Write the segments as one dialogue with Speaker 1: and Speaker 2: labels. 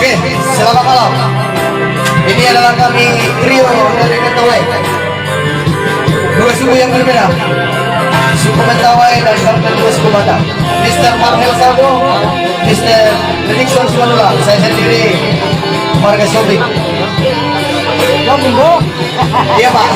Speaker 1: Oke, selamat malam. Ini adalah kami trio dari Mentawai. Dua suku yang berbeda, suku Mentawai dan dua suku Batak. Mr. Marhel Sabo, Mr. Nixon Simanula, saya sendiri warga Sobing. Iya Pak.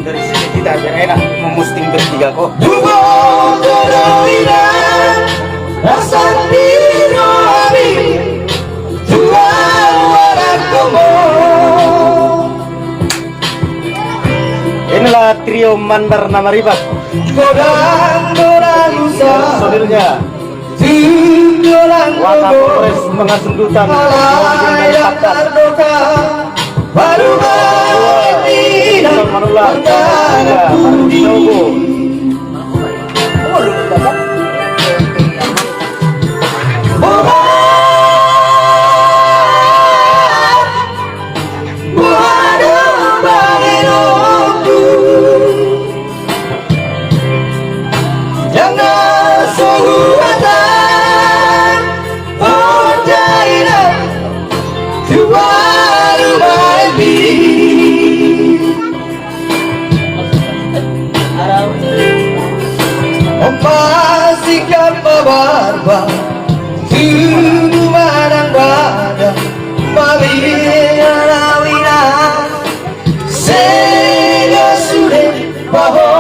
Speaker 2: Dari sini kita biar enak memusting bertiga kok. Inilah trio Mandar Namaribat. Saudaranya Wakapolres Mengasundutan Manulah
Speaker 1: Sikap barba tubuh madang badan Mabiyana Sega sude Baho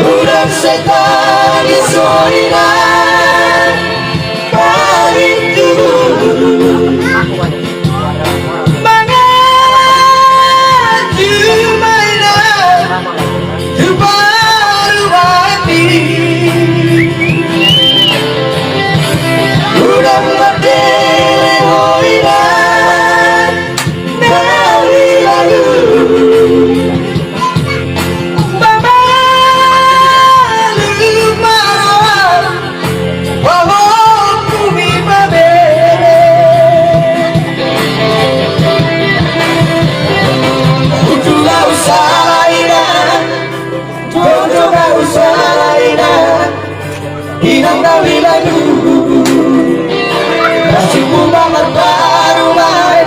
Speaker 1: Udah setan isolina Paling Inang dari lagu Nasibku banget baru main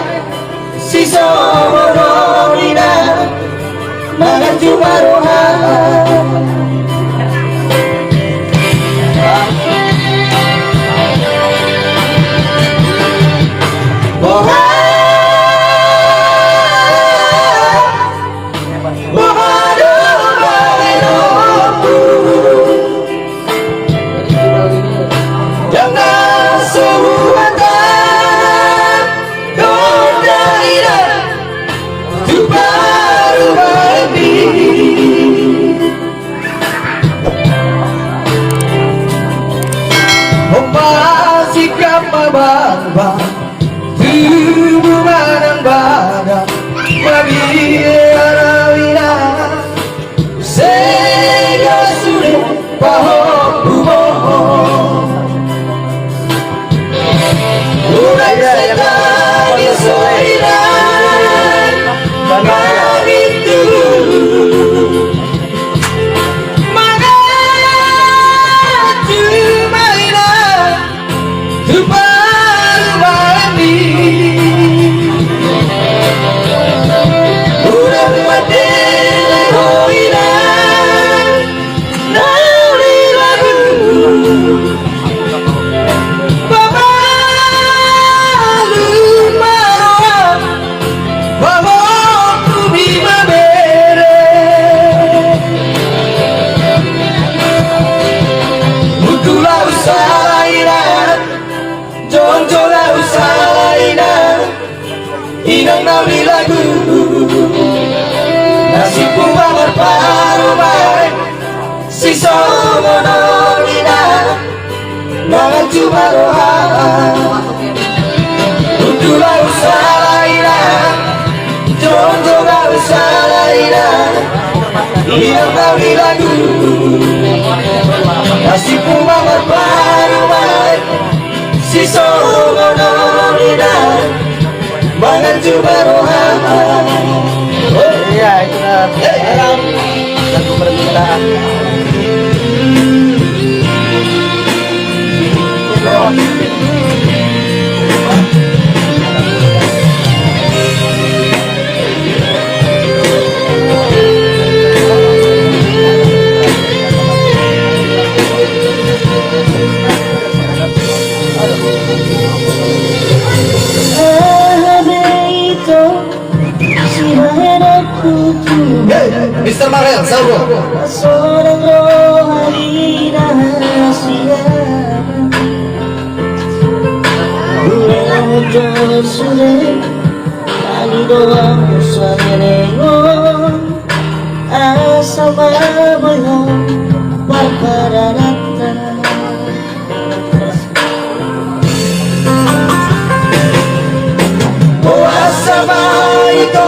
Speaker 1: Sisa monorina Mangan cuma rohan Barba tubuh badan badan Mabiyana wina Sega sude Baho Udah setan isolina Begitu Inang nabi lagu Nasibku banget baru main Sisa monorina Mangan cuma rohan Untuklah usaha lainnya Jonjolah usaha lainnya Inang nabi lagu Nasibku banget baru main baju baru hangat.
Speaker 2: Oh iya, itu lagu permintaan.
Speaker 1: Mr. Marel, Sauro.
Speaker 3: Seorang rohani rahasia Bulan sulit Kali doang saya nengon Asa mabayang Barbarata
Speaker 1: Puasa itu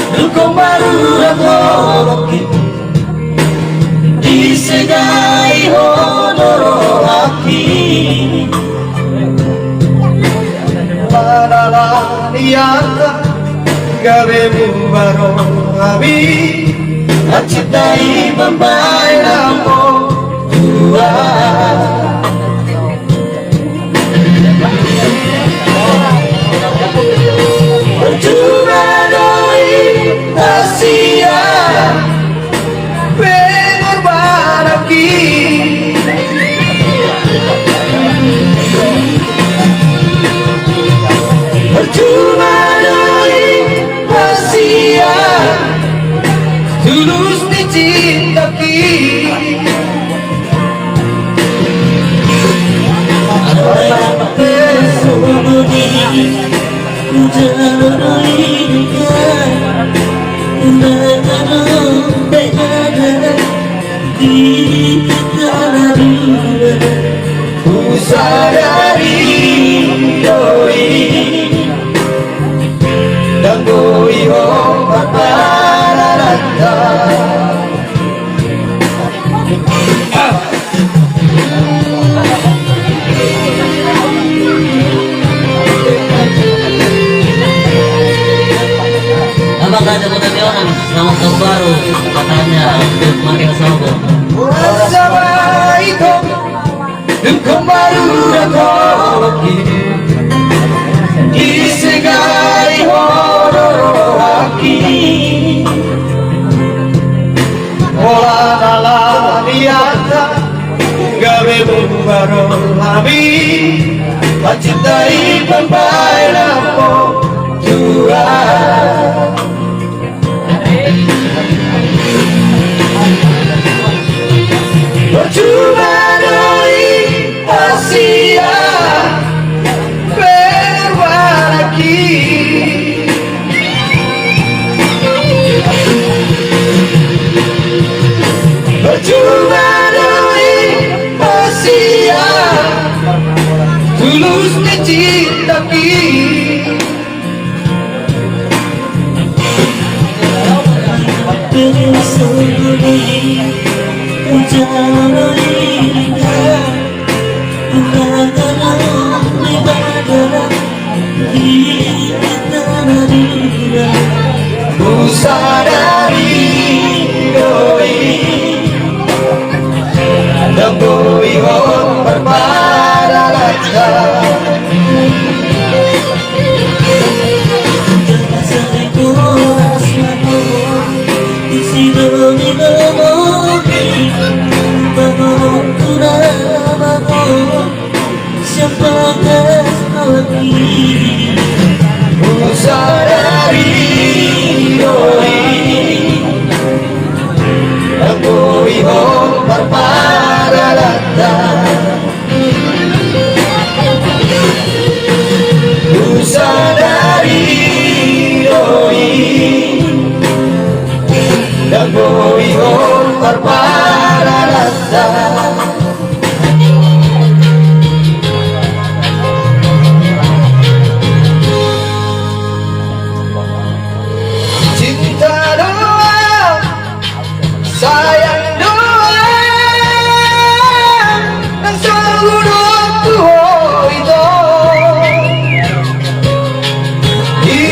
Speaker 1: Dukung baru rakoki
Speaker 3: Disegai honoro aki
Speaker 1: Manalah niata gawe baru abi Acitai pembai namo dua Percuma doi Asia Pengorban aki Percuma doi Asia Tulus dicintaki Ku sadari doi Dan doi ho pararata
Speaker 3: Apakah ada potensi orang selamat tahun baru katanya untuk Mario Sobo?
Speaker 1: Assalamualaikum Engkau baru rakoki Disegai hororo aki Ola nala niata Gawe baru abi Pacintai pembai namo Tuhan Percuma doi Asia Berwaraki Percuma doi Asia Tulus dicintaki Ku sadari doi Dan doi hon berparalata Ku sadari doi Dan doi hon berparalata Ku sadari doi Dan doi hon berparalata Cinta doang Sayang doang Dan selalu itu Di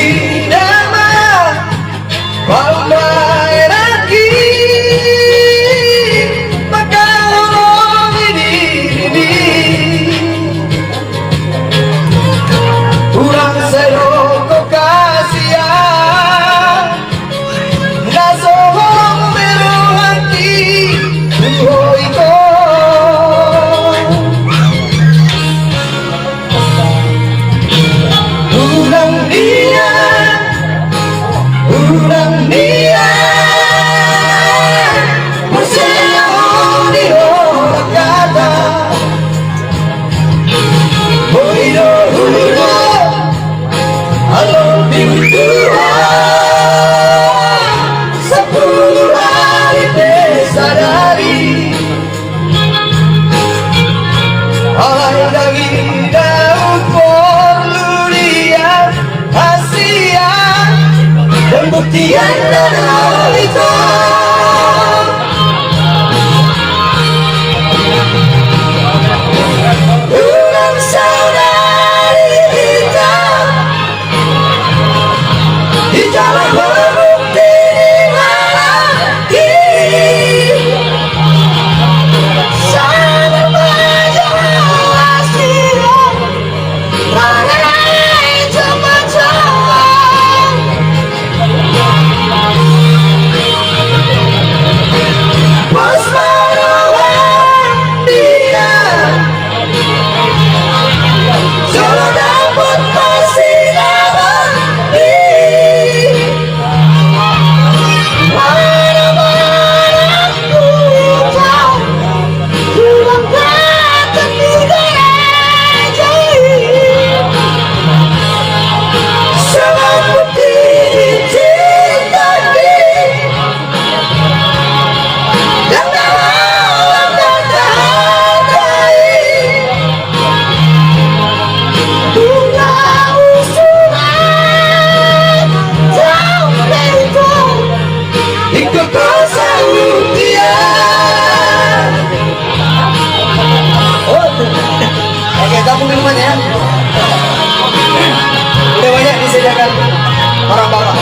Speaker 1: pembuktian dan hal itu. Bukan saudari kita di jalan berbukti di lagi. Sama majalah siang mengenai cepat-cepat. Bos merawat dia solo dapat persidangan di mana-mana ku tahu pulang datang di gereja sangat putih cinta dan dalam dan terhargai bunga usulan jauh itu ikut bersambut dia. Oke, kamu minuman ya. Udah banyak disediakan orang bapak.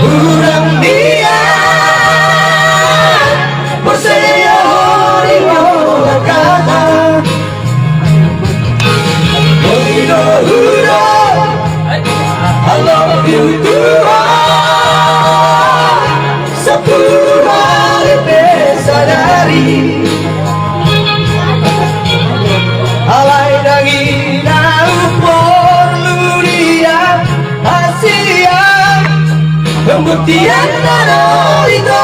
Speaker 1: Urang dia Perseo di bawah kata Udo I love you Tuhan sepuluh hari besadari alai dagina upor luria Asia pembuktian dan itu.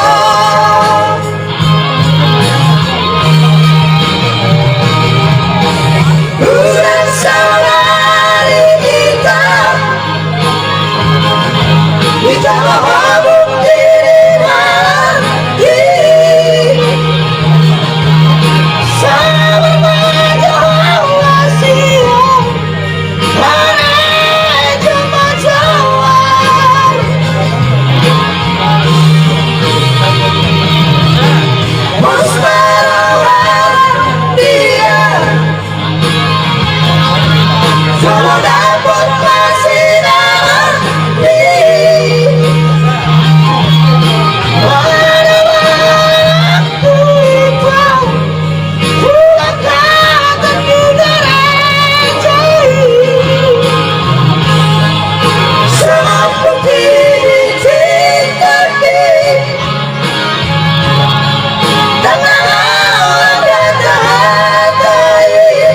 Speaker 1: Bukan saudari kita di dalam bukti lagi sama majalah siang mana cuma jawab. Bos merawat dia solo dapat persidangan di mana-mana ku tahu pulang datang di gereja sangat putih cinta dan malam dan terhargai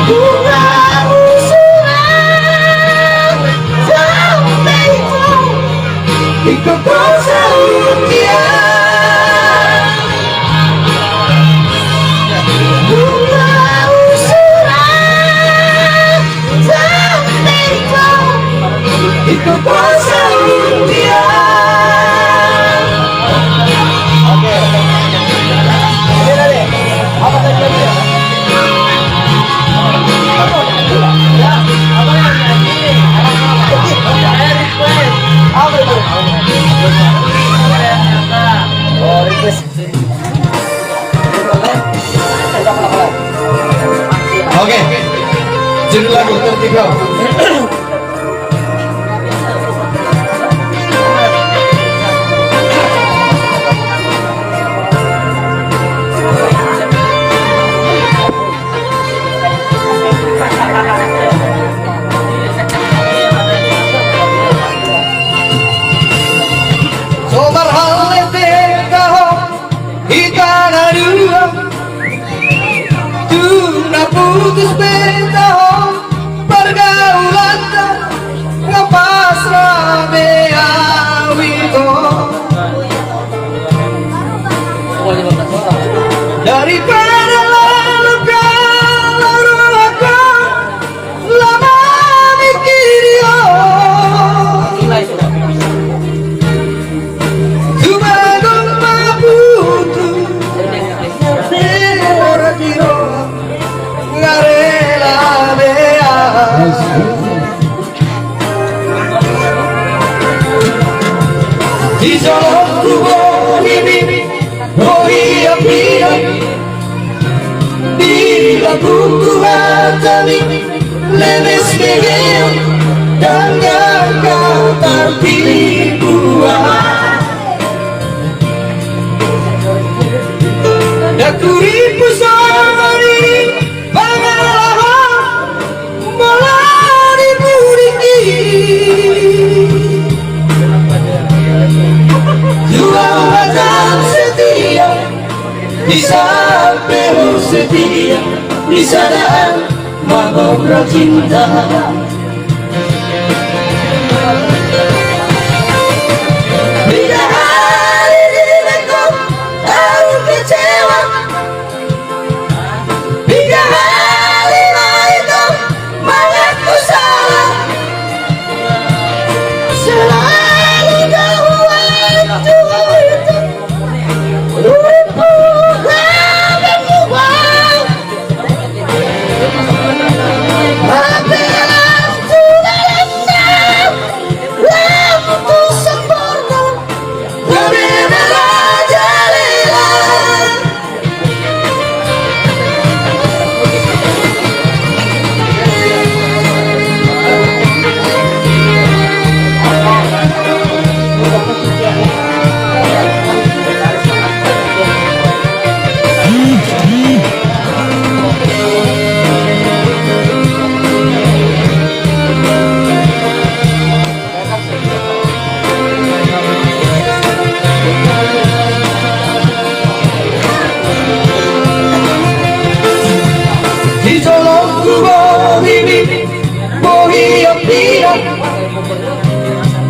Speaker 1: bunga usulan sampai itu ikut bersambut dia. Bunga usulan sampai itu ikut bersambut dia. Oke. Ini tadi apa tadi? Apa itu? Oh, request. Oke. Judul lagu tertiga. Sobar halete kau itana dua tuna putus beta pergaulan ngapas rame awito. daripada luka luka lama mikir dia. Tumagang mabuto pero tiro ngarela bea. Di dalam tubuh ini pia di lagu hati lemes negeu dan kau tertipu. Dakuripu sari bangalah melari buriki. Dua macam setia di samping setia di sana mabok cinta. Bila hari diriku tahu kecewa, bila hari itu mengaku salah, selalu kau waktu itu lupa kamu bang. Apabila sudah lengkap lampu sempurna berbeda jalilah. Di dalam kubur ini bohi api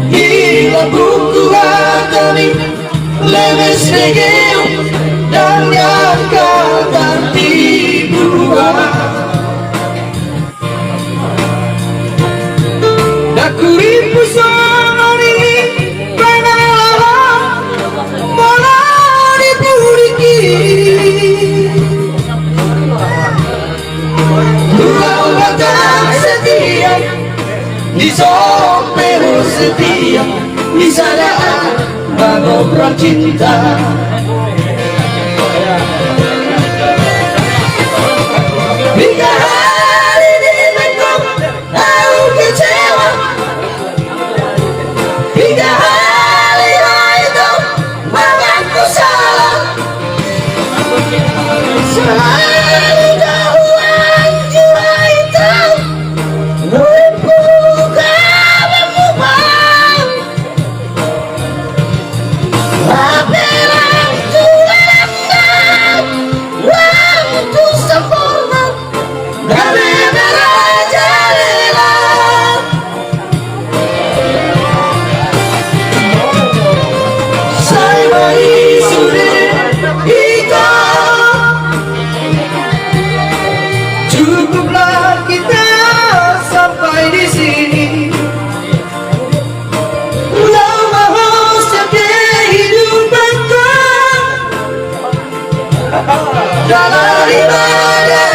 Speaker 1: hingga buku hati lemes negeu dan yang kau tiba. Dakuripu sari bangalah melari buriki. Dua batang setia di samping setia di sana mabok cinta. Bila hari diriku tahu kecewa, bila hari itu mengaku salah, selalu jauhan jiwa itu lupa kamu bang. Apabila sudah lengkap lampu sempurna dari merah jalilah. Saya bayi sudah hitam. Cukuplah kita sampai di sini. Lama setiap kehidupanku dalam ibadah